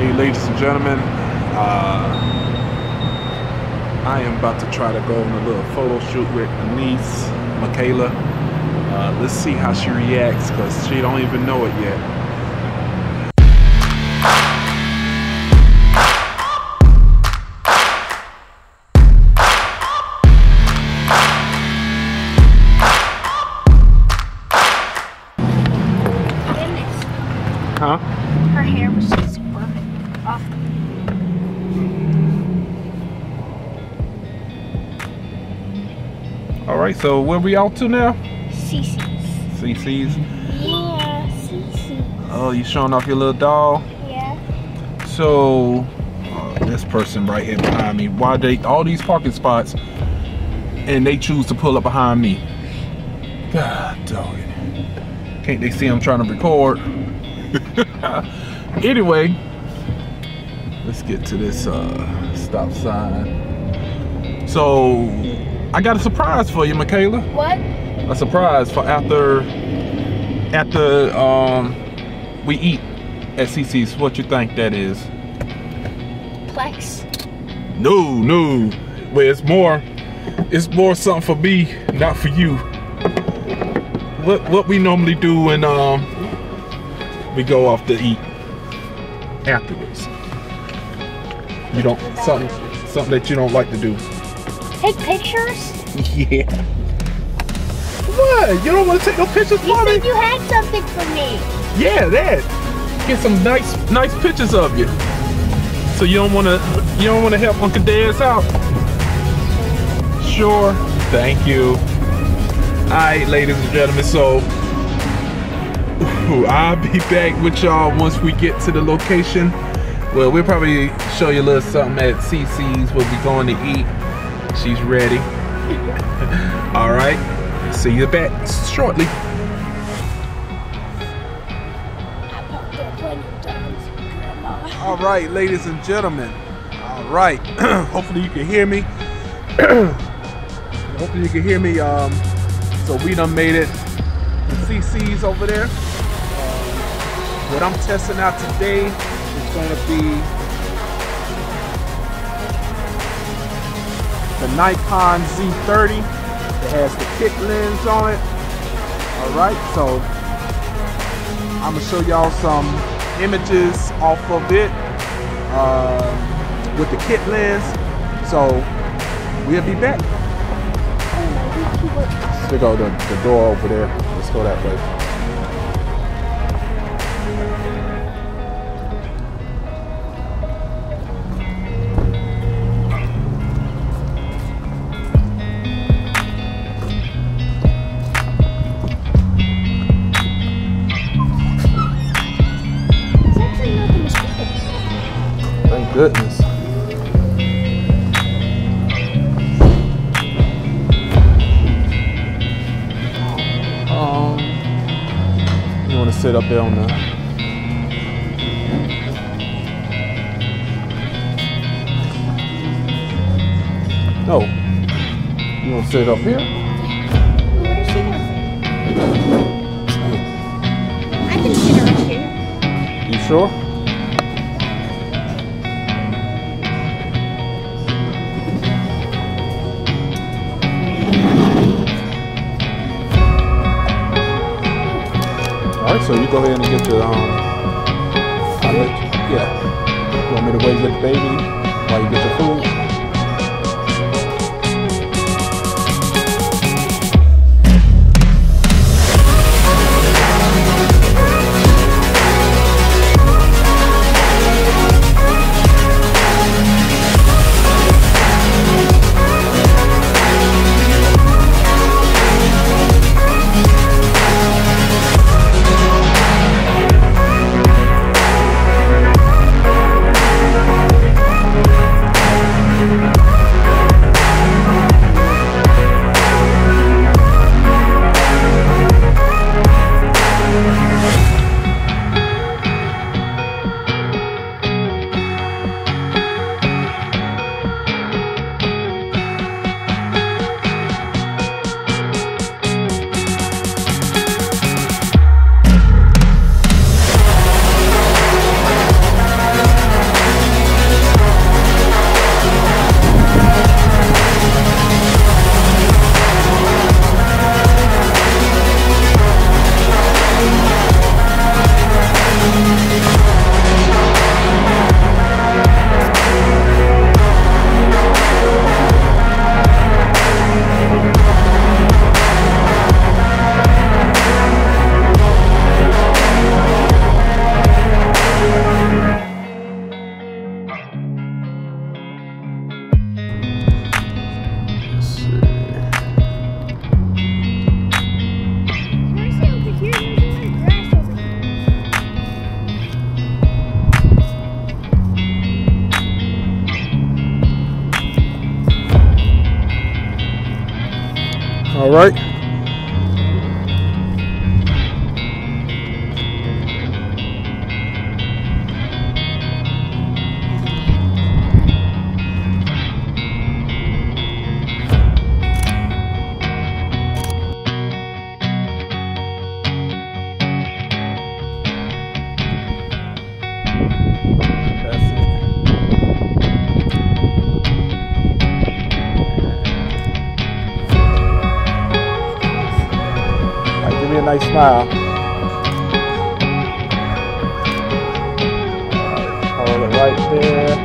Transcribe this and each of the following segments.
Hey, ladies and gentlemen, I am about to try to go on a little photo shoot with my niece, Michaela. Let's see how she reacts, because she don't even know it yet. Huh? Her hair was just super off. Alright, so where we out to now? CC's. CC's? Yeah, CC's. Oh, you showing off your little doll? Yeah. So, this person right here behind me, why they, all these parking spots, and they choose to pull up behind me? God dog it. Can't they see I'm trying to record? Anyway, let's get to this stop sign. So I got a surprise for you, Michaela. What? A surprise for after we eat at CC's. What you think that is? Plex. No. Well, it's more something for me, not for you. What we normally do when we go off to eat afterwards. You don't, something that you don't like to do. Take pictures? Yeah. What? You don't want to take no pictures for me? You said you had something for me. Yeah, that. Get some nice pictures of you. So you don't want to help Uncle Daz out? Sure. Thank you. All right, ladies and gentlemen. So I'll be back with y'all once we get to the location. Well, we'll probably show you a little something at CC's where we're going to eat. She's ready. All right. See you back shortly. All right, ladies and gentlemen. All right. Hopefully you can hear me. Hopefully you can hear me. So we done made it to CC's over there. What I'm testing out today is going to be the Nikon Z30. It has the kit lens on it. Alright, so I'm going to show y'all some images off of it with the kit lens. So we'll be back. There go the door over there. Let's go that way. Thank goodness. You want to sit up there on the... No. You want to sit up here? I can sit right here. You sure? Alright, so you go ahead and get your, yeah. You want me to wait with the baby while you get your food? right. Nice smile. Hold it right there.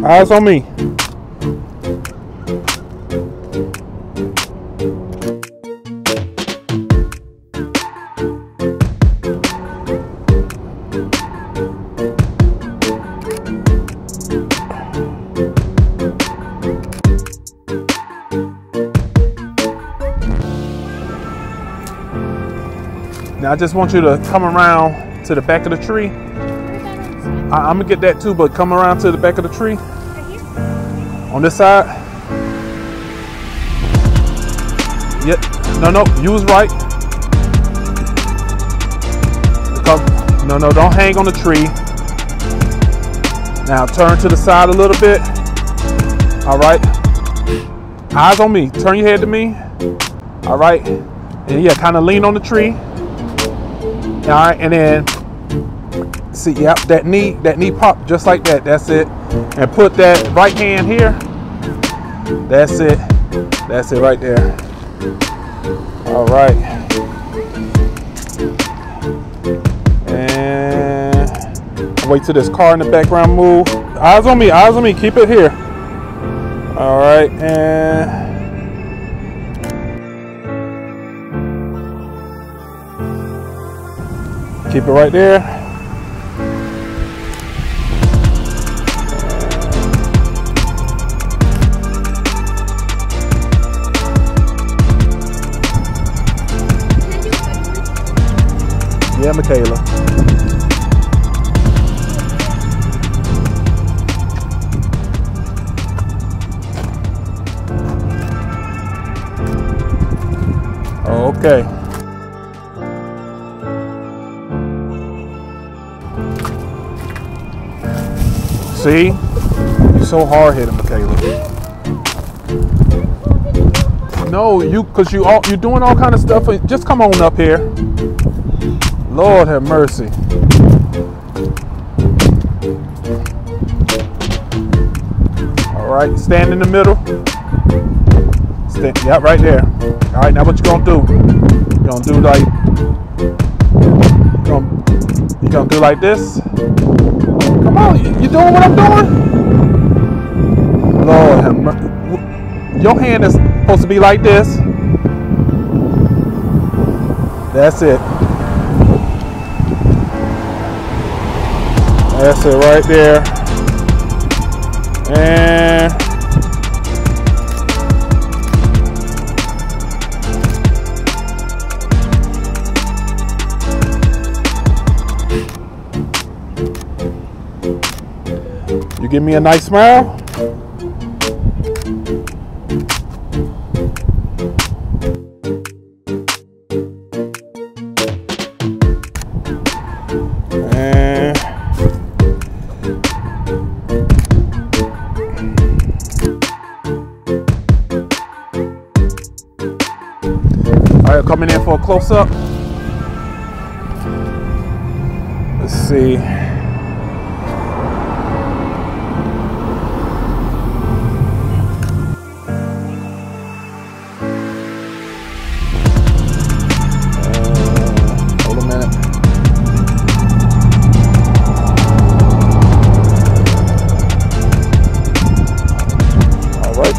Eyes on me. Now I just want you to come around to the back of the tree. I'm gonna get that too, but come around to the back of the tree. On this side. Yep. No, you was right. No, don't hang on the tree. Now turn to the side a little bit. All right. Eyes on me. Turn your head to me. All right. And yeah, kind of lean on the tree. All right, and then see, yep, that knee pop just like that. That's it. And put that right hand here. That's it. That's it right there. All right. And wait till this car in the background move. Eyes on me. Eyes on me. Keep it here. All right, and keep it right there. Yeah, Michaela. Okay. See? You're so hard-headed, Michaela. No, cause you're doing all kind of stuff. Just come on up here. Lord have mercy. All right, stand in the middle. Stand, yeah, right there. All right, now what you gonna do? You're gonna do like, you're gonna do like this. Come on, you doing what I'm doing? Lord have mercy. Your hand is Supposed to be like this. That's it. That's it right there. And you give me a nice smile. And all right, coming in for a close-up. Let's see. Hold a minute. All right.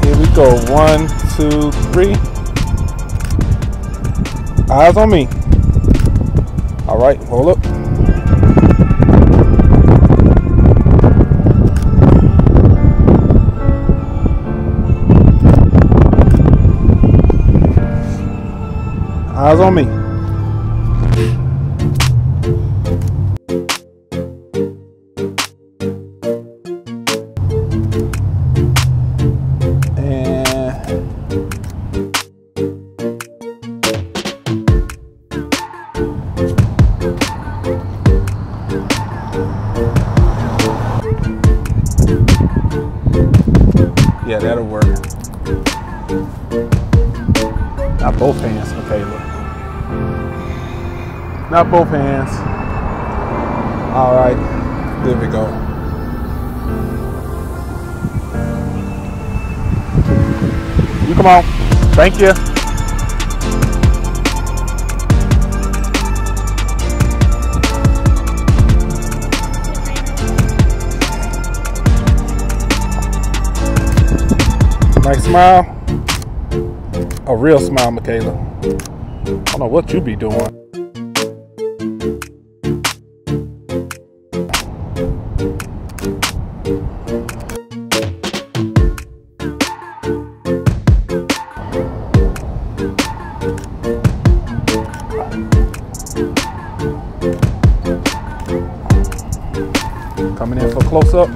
Here we go. 1, 2, 3. Eyes on me. All right, hold up. Eyes on me. Yeah, that'll work. Not both hands, Michaela. Not both hands. All right, there we go. You come on. Thank you. Nice smile. A real smile, Michaela. I don't know what you be doing. Coming in for a close-up.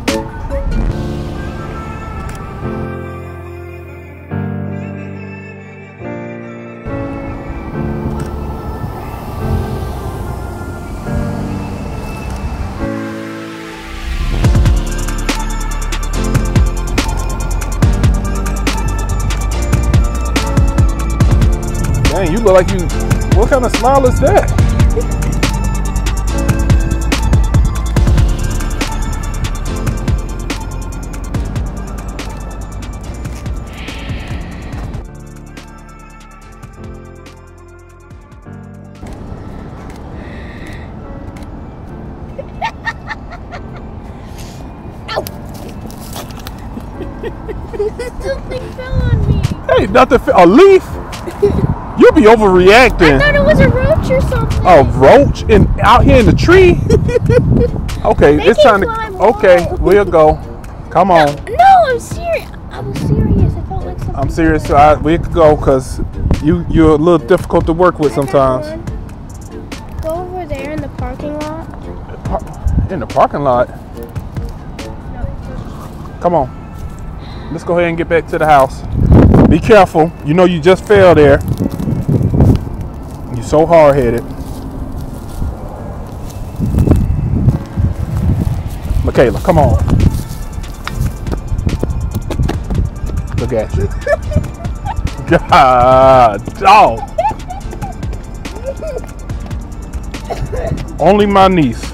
Dang, you look like you, what kind of smile is that? Something fell on me. Hey, nothing, a leaf? You be overreacting. I thought it was a roach or something. A roach out here in the tree? Okay, They it's time to. can climb Okay, low. we'll go. Come on. No, I'm serious. I was serious. I felt like something. I'm serious. So we could go because you're a little difficult to work with sometimes. Go over there in the parking lot. In the parking lot. Come on. Let's go ahead and get back to the house. Be careful. You know you just fell there. You're so hard-headed. Michaela, come on. Look at you. God, dog. Only my niece.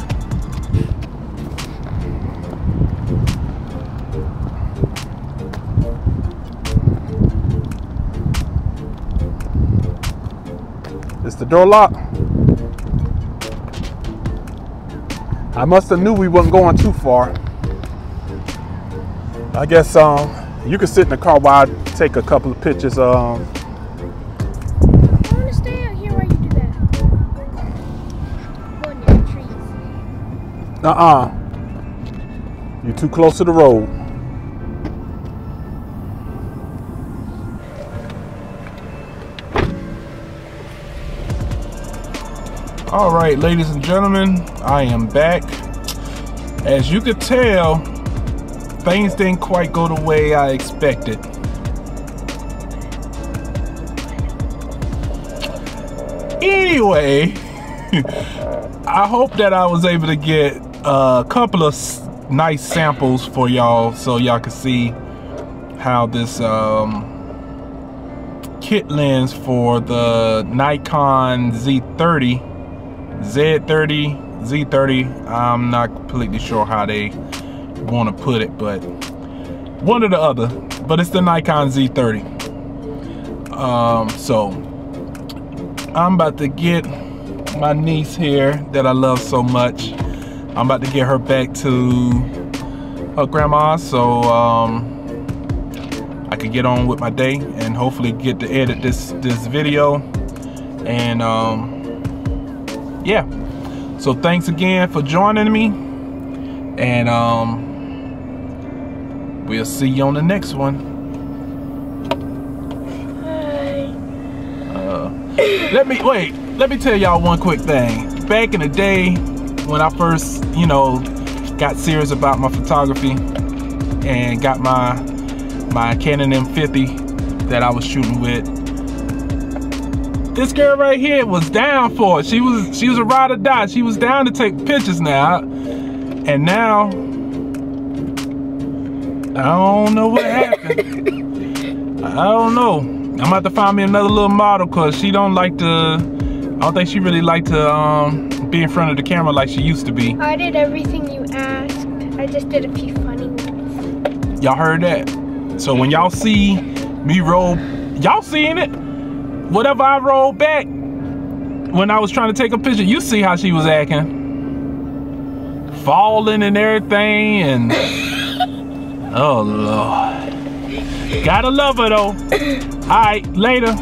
Is the door locked? I must have knew we wasn't going too far. I guess You can sit in the car while I take a couple of pictures. I want to stay out here while you do that. Go near the trees. You're too close to the road. All right, ladies and gentlemen, I am back. As you could tell, things didn't quite go the way I expected. Anyway, I hope that I was able to get a couple of nice samples for y'all so y'all can see how this kit lens for the Nikon Z30 Z30. I'm not completely sure how they want to put it, but one or the other. But it's the Nikon Z30. So I'm about to get my niece here that I love so much. I'm about to get her back to her grandma, so I could get on with my day and hopefully get to edit this video. And yeah, so thanks again for joining me, and we'll see you on the next one. Let me tell y'all one quick thing. Back in the day when I first, you know, got serious about my photography and got my Canon M50 that I was shooting with, this girl right here was down for it. She was a ride or die. She was down to take pictures now. And now I don't know what happened. I don't know. I'm about to find me another little model, cause she don't like to, I don't think she really like to be in front of the camera like she used to be. I did everything you asked. I just did a few funny ones. Y'all heard that? So when y'all see me roll, y'all seeing it? Whatever I rolled back when I was trying to take a picture, you see how she was acting. Falling and everything, and oh Lord. Gotta love her though. All right, later.